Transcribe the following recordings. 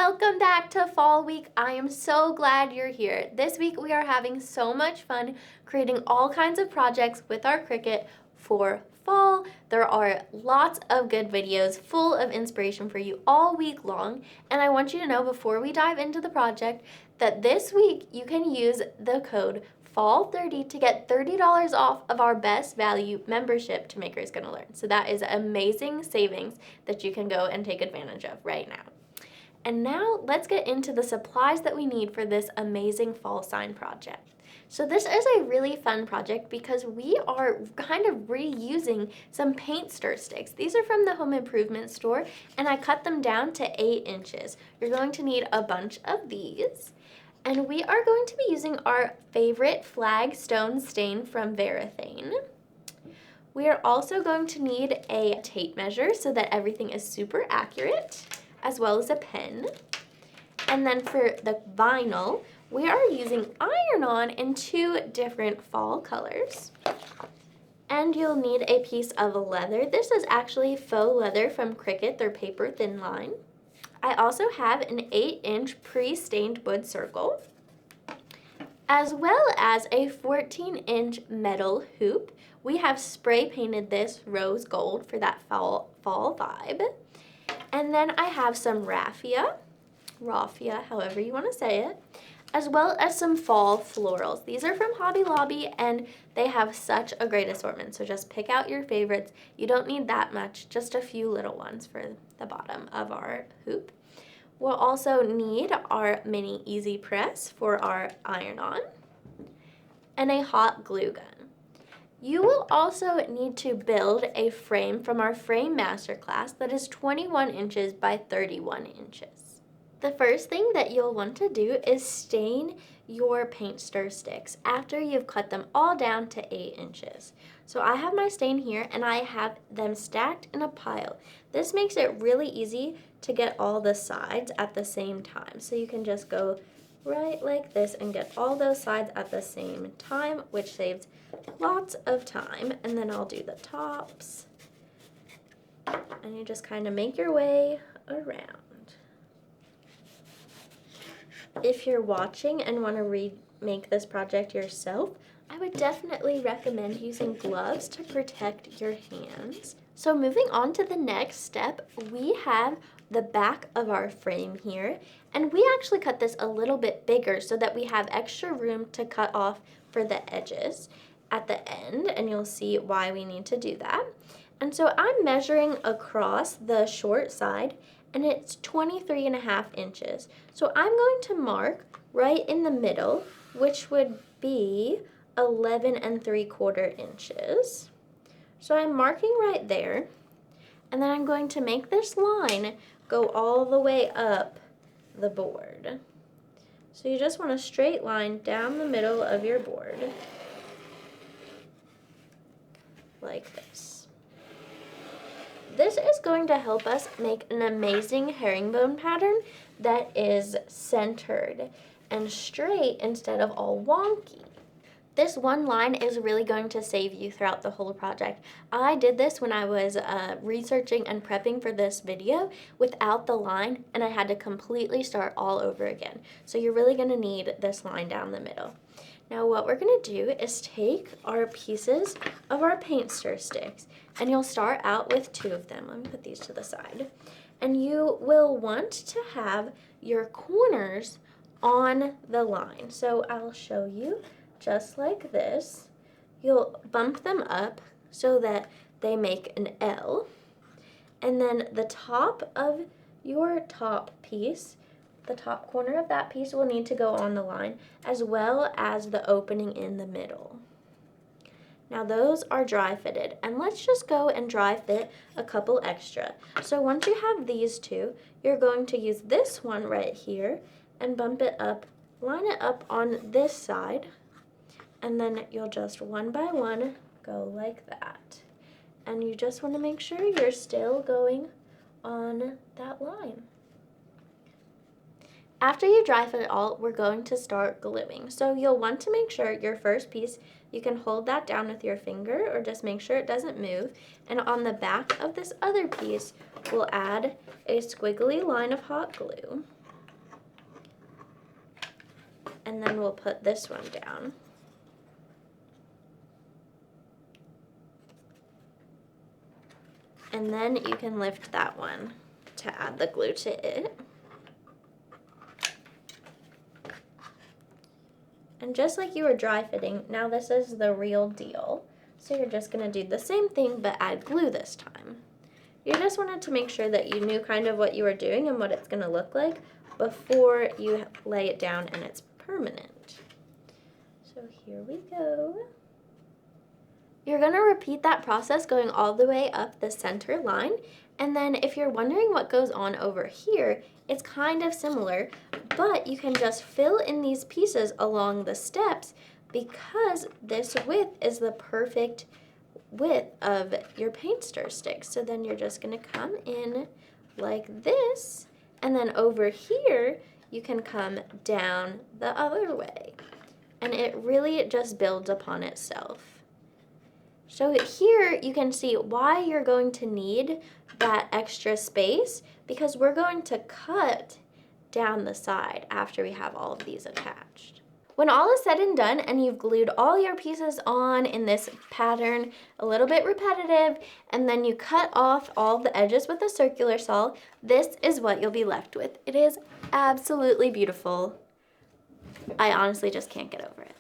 Welcome back to Fall Week. I am so glad you're here. This week we are having so much fun creating all kinds of projects with our Cricut for fall. There are lots of good videos full of inspiration for you all week long, and I want you to know before we dive into the project that this week you can use the code FALL30 to get $30 off of our best value membership to Maker's Gonna Learn. So that is amazing savings that you can go and take advantage of right now. And now let's get into the supplies that we need for this amazing fall sign project. So this is a really fun project because we are kind of reusing some paint stir sticks. These are from the home improvement store and I cut them down to 8 inches. You're going to need a bunch of these. And we are going to be using our favorite flagstone stain from Varathane. We are also going to need a tape measure so that everything is super accurate, as well as a pen. And then for the vinyl, we are using iron-on in 2 different fall colors. And you'll need a piece of leather. This is actually faux leather from Cricut, their paper thin line. I also have an 8-inch pre-stained wood circle, as well as a 14-inch metal hoop. We have spray painted this rose gold for that fall vibe. And then I have some raffia, however you want to say it, as well as some fall florals. These are from Hobby Lobby and they have such a great assortment. So just pick out your favorites. You don't need that much, just a few little ones for the bottom of our hoop. We'll also need our mini EasyPress for our iron-on and a hot glue gun. You will also need to build a frame from our frame masterclass that is 21 inches by 31 inches. The first thing that you'll want to do is stain your paint stir sticks after you've cut them all down to 8 inches. So I have my stain here and I have them stacked in a pile. This makes it really easy to get all the sides at the same time. So you can just go right like this and get all those sides at the same time, which saves lots of time. And then I'll do the tops. And you just kind of make your way around. If you're watching and want to remake this project yourself, I would definitely recommend using gloves to protect your hands. So moving on to the next step, we have the back of our frame here, and we actually cut this a little bit bigger so that we have extra room to cut off for the edges at the end, and you'll see why we need to do that. And so I'm measuring across the short side, and it's 23.5 inches. So I'm going to mark right in the middle, which would be 11.75 inches. So I'm marking right there, and then I'm going to make this line go all the way up the board. So you just want a straight line down the middle of your board, like this. This is going to help us make an amazing herringbone pattern that is centered and straight instead of all wonky. This one line is really going to save you throughout the whole project. I did this when I was researching and prepping for this video without the line, and I had to completely start all over again. So you're really going to need this line down the middle. Now what we're going to do is take our pieces of our paint stir sticks, and you'll start out with 2 of them. Let me put these to the side. And you will want to have your corners on the line. So I'll show you. Just like this, you'll bump them up so that they make an L. And then the top of your top piece, the top corner of that piece will need to go on the line, as well as the opening in the middle. Now those are dry fitted, and let's just go and dry fit a couple extra. So once you have these 2, you're going to use this one right here and bump it up, line it up on this side, and then you'll just one by one go like that. And you just want to make sure you're still going on that line. After you dry fit it all, we're going to start gluing. So you'll want to make sure your first piece, you can hold that down with your finger or just make sure it doesn't move. And on the back of this other piece, we'll add a squiggly line of hot glue. And then we'll put this one down. And then you can lift that one to add the glue to it. And just like you were dry fitting, now this is the real deal. So you're just gonna do the same thing but add glue this time. You just wanted to make sure that you knew kind of what you were doing and what it's gonna look like before you lay it down and it's permanent. So here we go. You're gonna repeat that process going all the way up the center line, and then if you're wondering what goes on over here, it's kind of similar, but you can just fill in these pieces along the steps because this width is the perfect width of your paint stir stick. So then you're just gonna come in like this, and then over here, you can come down the other way. And it really just builds upon itself. So here you can see why you're going to need that extra space, because we're going to cut down the side after we have all of these attached. When all is said and done and you've glued all your pieces on in this pattern, a little bit repetitive, and then you cut off all the edges with a circular saw, this is what you'll be left with. It is absolutely beautiful. I honestly just can't get over it.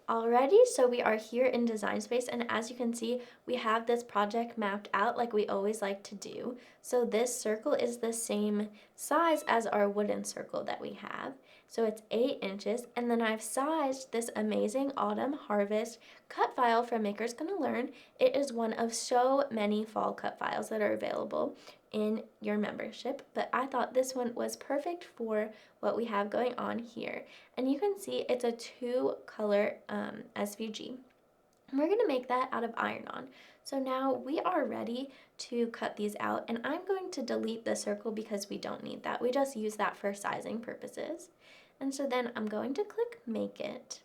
Alrighty, so we are here in Design Space, and as you can see, we have this project mapped out like we always like to do. So this circle is the same size as our wooden circle that we have. So it's 8 inches, and then I've sized this amazing Autumn Harvest cut file from Maker's Gonna Learn. It is one of so many fall cut files that are available in your membership, but I thought this one was perfect for what we have going on here. And you can see it's a 2-color SVG. And we're gonna make that out of iron-on. So now we are ready to cut these out, and I'm going to delete the circle because we don't need that. We just use that for sizing purposes. And so then I'm going to click Make It,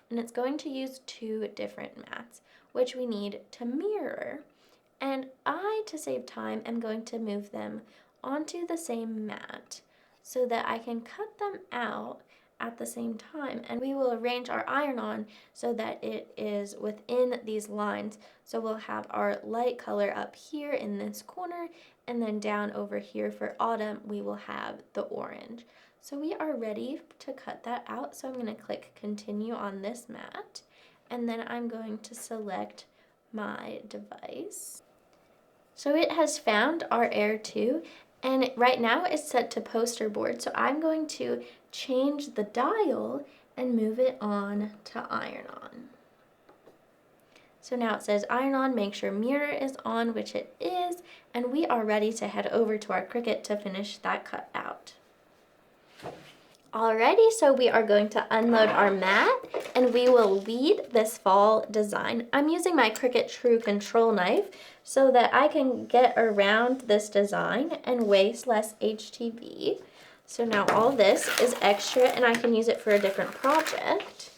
and it's going to use 2 different mats, which we need to mirror. And I, to save time, am going to move them onto the same mat so that I can cut them out at the same time. And we will arrange our iron-on so that it is within these lines. So we'll have our light color up here in this corner, and then down over here for Autumn, we will have the orange. So we are ready to cut that out. So I'm going to click Continue on this mat, and then I'm going to select my device. So it has found our Air 2, and right now it's set to poster board. So I'm going to change the dial and move it on to iron-on. So now it says iron-on, make sure mirror is on, which it is, and we are ready to head over to our Cricut to finish that cut out. Alrighty, so we are going to unload our mat, and we will lead this fall design. I'm using my Cricut True Control knife so that I can get around this design and waste less HTV. So now all this is extra, and I can use it for a different project.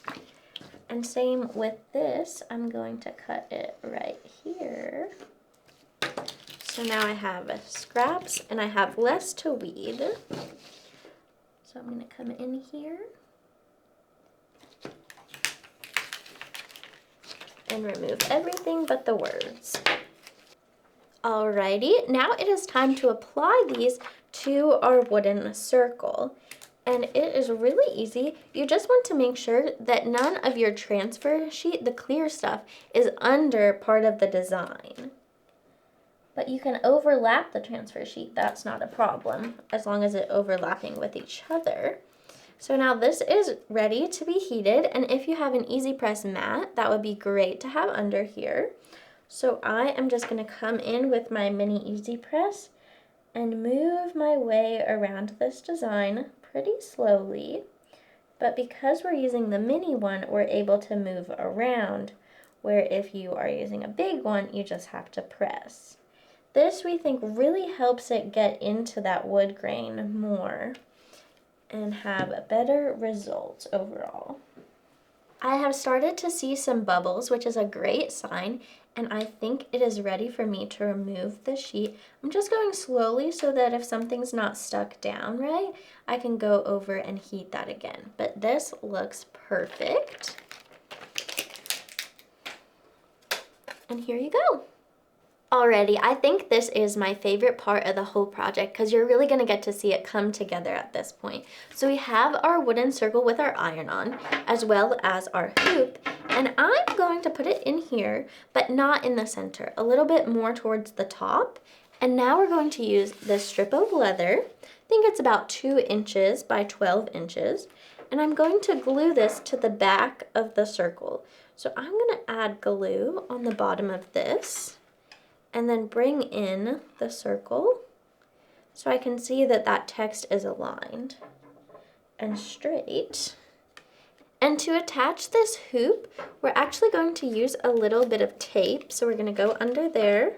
And same with this, I'm going to cut it right here. So now I have scraps, and I have less to weed. So I'm going to come in here and remove everything but the words. Alrighty, now it is time to apply these to our wooden circle. And it is really easy. You just want to make sure that none of your transfer sheet, the clear stuff, is under part of the design. But you can overlap the transfer sheet, that's not a problem, as long as it's overlapping with each other. So now this is ready to be heated, and if you have an EasyPress mat, that would be great to have under here. So I am just gonna come in with my mini EasyPress and move my way around this design pretty slowly. But because we're using the mini one, we're able to move around, where if you are using a big one, you just have to press. This, we think, really helps it get into that wood grain more and have better results overall. I have started to see some bubbles, which is a great sign, and I think it is ready for me to remove the sheet. I'm just going slowly so that if something's not stuck down right, I can go over and heat that again. But this looks perfect. And here you go. Alrighty, I think this is my favorite part of the whole project because you're really going to get to see it come together at this point. So we have our wooden circle with our iron on, as well as our hoop, and I'm going to put it in here, but not in the center, a little bit more towards the top. And now we're going to use this strip of leather. I think it's about 2 inches by 12 inches. And I'm going to glue this to the back of the circle. So I'm going to add glue on the bottom of this, and then bring in the circle so I can see that that text is aligned and straight. And to attach this hoop, we're actually going to use a little bit of tape. So we're going to go under there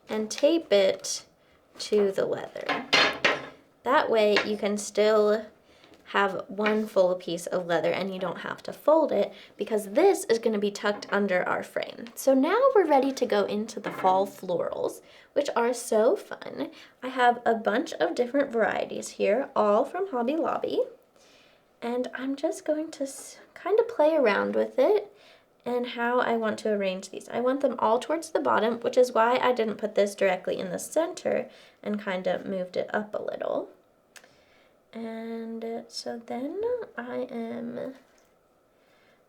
and tape it to the leather. That way you can still have one full piece of leather and you don't have to fold it, because this is going to be tucked under our frame. So now we're ready to go into the fall florals, which are so fun. I have a bunch of different varieties here, all from Hobby Lobby, and I'm just going to kind of play around with it and how I want to arrange these. I want them all towards the bottom, which is why I didn't put this directly in the center and kind of moved it up a little. And so then I am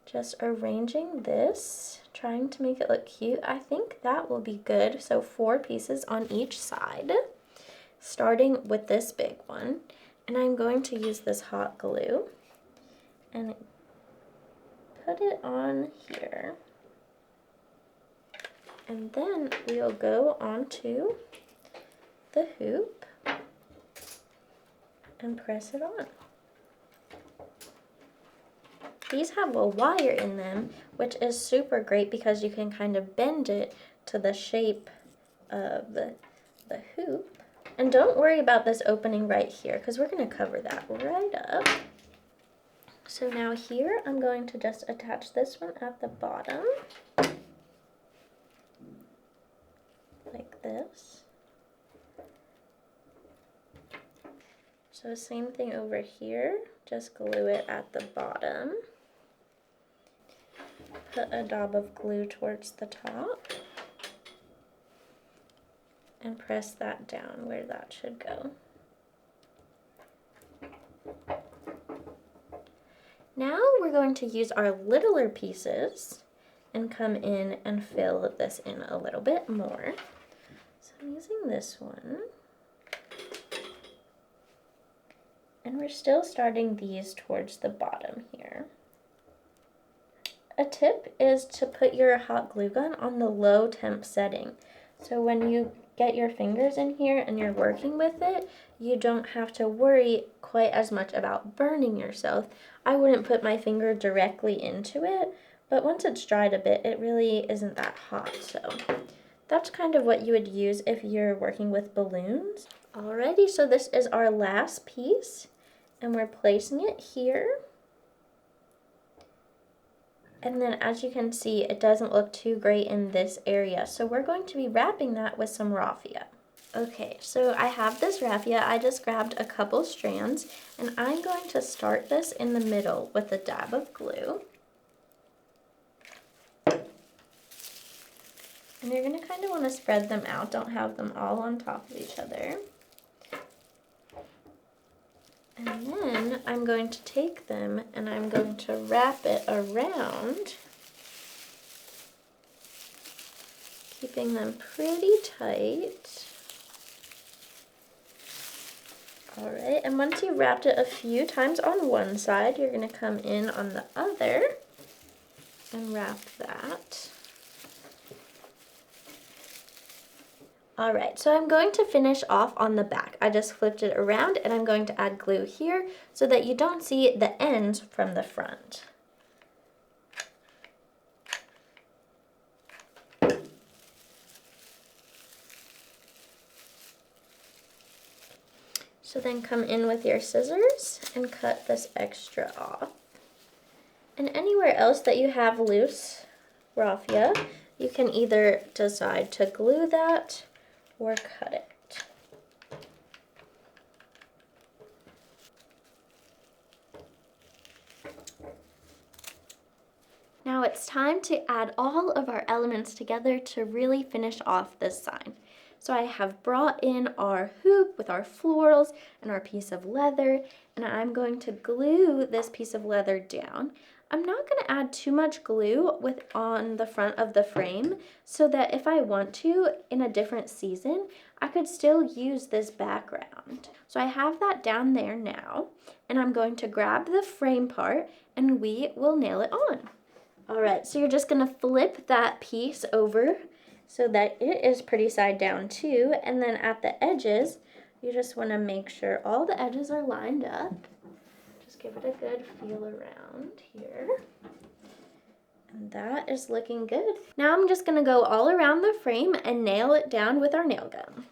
just arranging this, trying to make it look cute. I think that will be good. So 4 pieces on each side, starting with this big one. And I'm going to use this hot glue and put it on here. And then we'll go onto the hoop and press it on. These have a wire in them, which is super great because you can kind of bend it to the shape of the hoop. And don't worry about this opening right here because we're going to cover that right up. So now here I'm going to just attach this one at the bottom, like this. So same thing over here, just glue it at the bottom. Put a dab of glue towards the top and press that down where that should go. Now we're going to use our littler pieces and come in and fill this in a little bit more. So I'm using this one. And we're still starting these towards the bottom here. A tip is to put your hot glue gun on the low temp setting. So when you get your fingers in here and you're working with it, you don't have to worry quite as much about burning yourself. I wouldn't put my finger directly into it, but once it's dried a bit, it really isn't that hot. So that's kind of what you would use if you're working with balloons. Alrighty, so this is our last piece. And we're placing it here. And then as you can see, it doesn't look too great in this area. So we're going to be wrapping that with some raffia. Okay, so I have this raffia. I just grabbed a couple strands and I'm going to start this in the middle with a dab of glue. And you're gonna kind of want to spread them out. Don't have them all on top of each other. And then I'm going to take them and I'm going to wrap it around, keeping them pretty tight. All right, and once you've wrapped it a few times on one side, you're going to come in on the other and wrap that. All right, so I'm going to finish off on the back. I just flipped it around and I'm going to add glue here so that you don't see the ends from the front. So then come in with your scissors and cut this extra off. And anywhere else that you have loose raffia, You can either decide to glue that or cut it. Now it's time to add all of our elements together to really finish off this sign. So I have brought in our hoop with our florals and our piece of leather, and I'm going to glue this piece of leather down. I'm not going to add too much glue on the front of the frame so that if I want to in a different season, I could still use this background. So I have that down there now, and I'm going to grab the frame part and we will nail it on. All right, so you're just gonna flip that piece over so that it is pretty side down too, and then at the edges, you just wanna make sure all the edges are lined up. Just give it a good feel around here. And that is looking good. Now I'm just gonna go all around the frame and nail it down with our nail gun.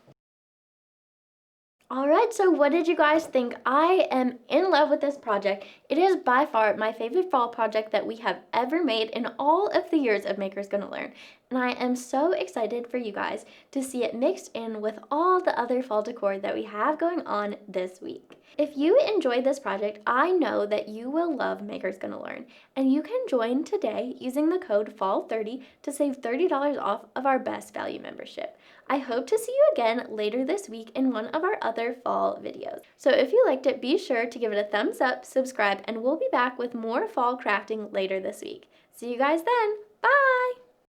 All right, so what did you guys think? I am in love with this project. It is by far my favorite fall project that we have ever made in all of the years of Maker's Gonna Learn. And I am so excited for you guys to see it mixed in with all the other fall decor that we have going on this week. If you enjoyed this project, I know that you will love Maker's Gonna Learn, and you can join today using the code FALL30 to save $30 off of our best value membership. I hope to see you again later this week in one of our other fall videos. So if you liked it, be sure to give it a thumbs up, subscribe, and we'll be back with more fall crafting later this week. See you guys then. Bye!